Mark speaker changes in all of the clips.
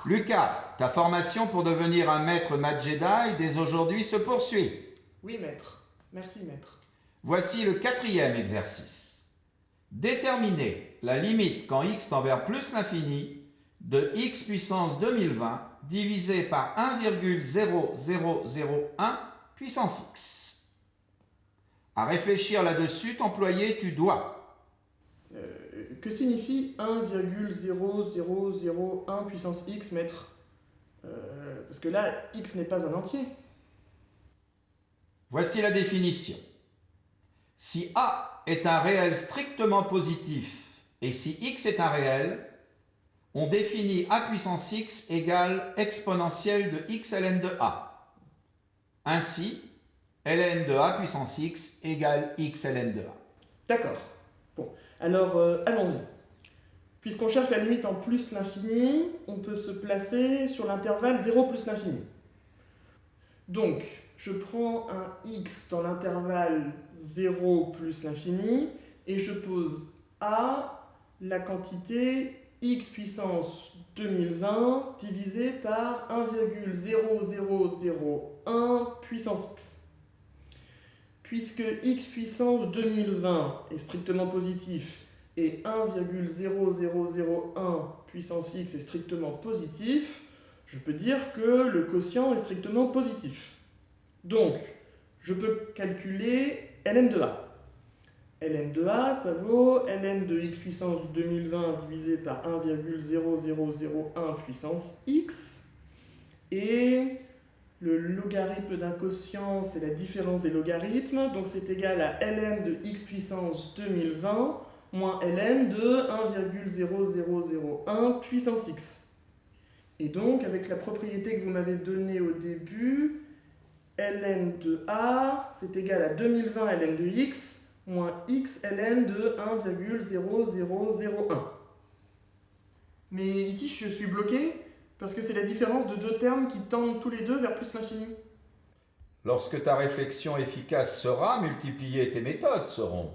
Speaker 1: Lucas, ta formation pour devenir un maître Math Jedi dès aujourd'hui se poursuit.
Speaker 2: Oui, maître. Merci, maître.
Speaker 1: Voici le 4e exercice. Déterminer la limite quand x tend vers plus l'infini de x puissance 2020 divisé par 1,0001 puissance x. À réfléchir là-dessus, t'employer, tu dois.
Speaker 2: Que signifie 1,0001 puissance x, maître? Parce que là, x n'est pas un entier.
Speaker 1: Voici la définition. Si a est un réel strictement positif et si x est un réel, on définit a puissance x égale exponentielle de x ln de a. Ainsi, ln de a puissance x égale x ln de a.
Speaker 2: D'accord. Bon, alors allons-y. Puisqu'on cherche la limite en plus l'infini, on peut se placer sur l'intervalle 0 plus l'infini. Donc, je prends un x dans l'intervalle 0 plus l'infini et je pose a la quantité x puissance 2020 divisé par 1,0001 puissance x. Puisque x puissance 2020 est strictement positif et 1,0001 puissance x est strictement positif, je peux dire que le quotient est strictement positif. Donc, je peux calculer ln de a. ln de a, ça vaut ln de x puissance 2020 divisé par 1,0001 puissance x. Et le logarithme d'un quotient, c'est la différence des logarithmes. Donc, c'est égal à ln de x puissance 2020 moins ln de 1,0001 puissance x. Et donc, avec la propriété que vous m'avez donnée au début, ln de a, c'est égal à 2020 ln de x moins x ln de 1,0001. Mais ici, je suis bloqué parce que c'est la différence de deux termes qui tendent tous les deux vers plus l'infini.
Speaker 1: Lorsque ta réflexion efficace sera, multiplier tes méthodes seront.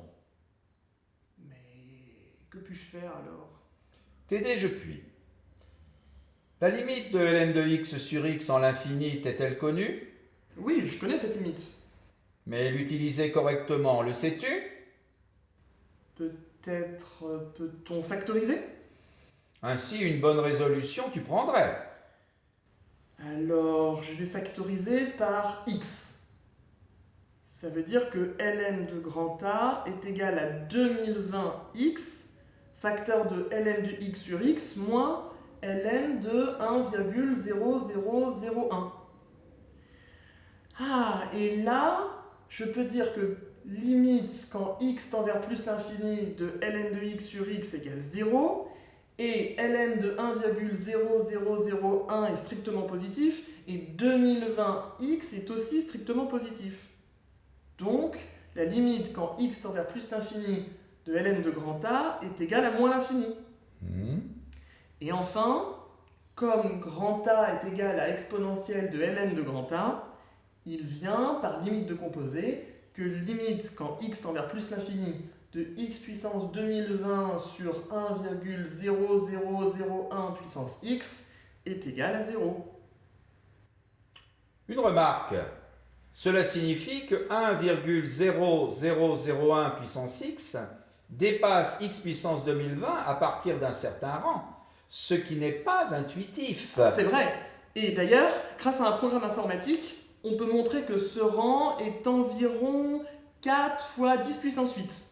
Speaker 2: Mais que puis-je faire alors?
Speaker 1: T'aider, je puis. La limite de ln de x sur x en l'infini t'est-elle connue?
Speaker 2: Oui, je connais cette limite.
Speaker 1: Mais l'utiliser correctement, le sais-tu?
Speaker 2: Peut-être peut-on factoriser?
Speaker 1: Ainsi, une bonne résolution, tu prendrais.
Speaker 2: Alors, je vais factoriser par x. Ça veut dire que ln de grand A est égal à 2020x, facteur de ln de x sur x, moins ln de 1,0001. Ah, et là, je peux dire que limite quand x tend vers plus l'infini de ln de x sur x égale 0, et ln de 1,0001 est strictement positif, et 2020x est aussi strictement positif. Donc, la limite quand x tend vers plus l'infini de ln de grand A est égale à moins l'infini. Et enfin, comme grand A est égal à exponentielle de ln de grand A, il vient, par limite de composé, que limite quand x tend vers plus l'infini de x puissance 2020 sur 1,0001 puissance x est égale à 0.
Speaker 1: Une remarque. Cela signifie que 1,0001 puissance x dépasse x puissance 2020 à partir d'un certain rang, ce qui n'est pas intuitif.
Speaker 2: C'est vrai. Et d'ailleurs, grâce à un programme informatique, on peut montrer que ce rang est environ 4 fois 10 puissance 8.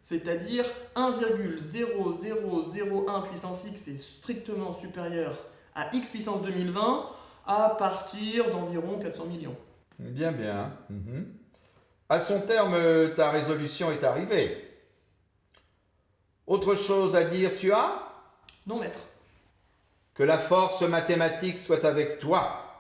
Speaker 2: C'est-à-dire 1,0001 puissance x est strictement supérieur à x puissance 2020 à partir d'environ 400 millions.
Speaker 1: Bien, bien. À son terme, ta résolution est arrivée. Autre chose à dire, tu as?
Speaker 2: Non, maître.
Speaker 1: Que la force mathématique soit avec toi.